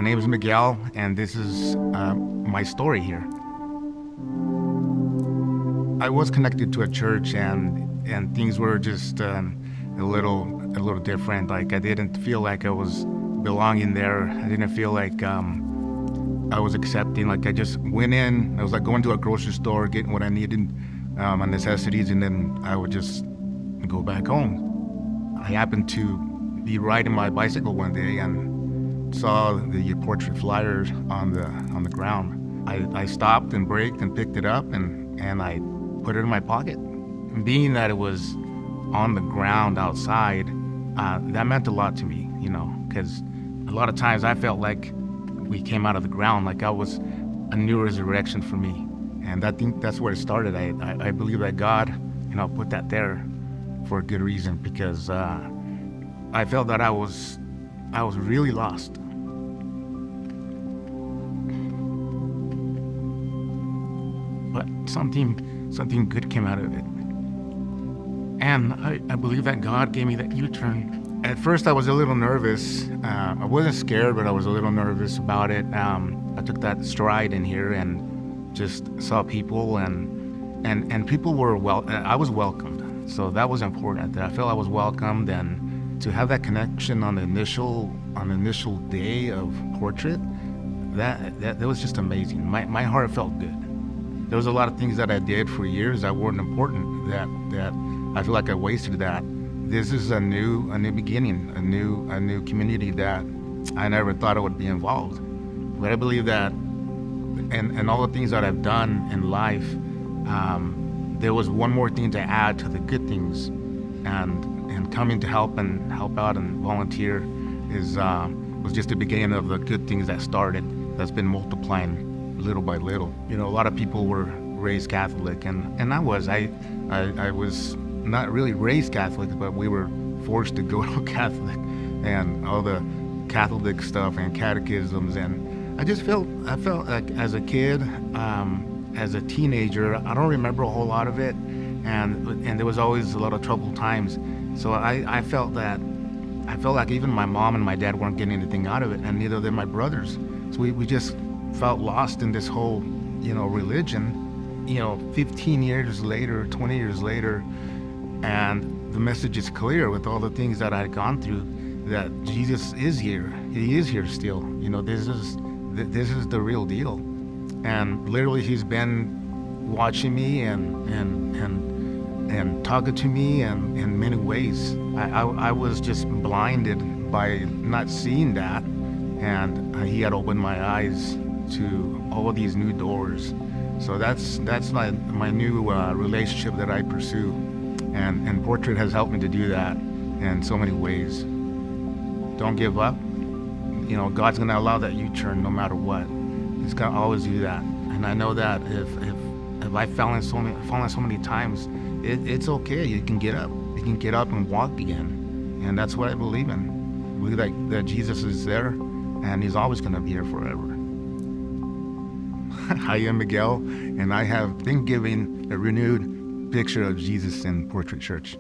name is Miguel, and this is my story here. I was connected to a church, and things were just a little different. Like I didn't feel like I was belonging there. I didn't feel like I was accepting. Like I just went in. I was like going to a grocery store, getting what I needed, my necessities, and then I would just go back home. I happened to be riding my bicycle one day and saw the portrait flyer on the ground. I stopped and braked and picked it up and I put it in my pocket. And being that it was on the ground outside, that meant a lot to me, because a lot of times I felt like we came out of the ground, like I was a new resurrection for me. And I think that's where it started. I believe that God, put that there for a good reason, because I felt that I was really lost. But something good came out of it. And I believe that God gave me that U-turn. At first I was a little nervous. I wasn't scared, but I was a little nervous about it. I took that stride in here and just saw people and people were I was welcomed. So that was important. I felt I was welcomed, and to have that connection on the initial day of portrait, that was just amazing. My heart felt good. There was a lot of things that I did for years that weren't important, that I feel like I wasted that. This is a new beginning, a new community that I never thought I would be involved. But I believe that and all the things that I've done in life, there was one more thing to add to the good things, and coming to help out and volunteer was just the beginning of the good things that started, that's been multiplying little by little. A lot of people were raised Catholic, and I was not really raised Catholic, but we were forced to go to Catholic, and all the Catholic stuff and catechisms, and I felt like as a kid, as a teenager, I don't remember a whole lot of it, and there was always a lot of troubled times. So I felt like even my mom and my dad weren't getting anything out of it, and neither did my brothers. So we just felt lost in this whole, religion, 15 years later, 20 years later, and the message is clear with all the things that I'd gone through, that Jesus is here. He is here still. This is the real deal. And literally he's been watching me and talking to me in many ways. I was just blinded by not seeing that, and he had opened my eyes to all of these new doors. So that's my new relationship that I pursue, and Portrait has helped me to do that in so many ways. Don't give up. God's gonna allow that U-turn no matter what. He's gonna always do that. And I know that if I've fallen so many times, it's okay. You can get up. You can get up and walk again. And that's what I believe in. I believe that Jesus is there, and he's always gonna be here forever. I am Miguel, and I have been given a renewed picture of Jesus in Portrait Church.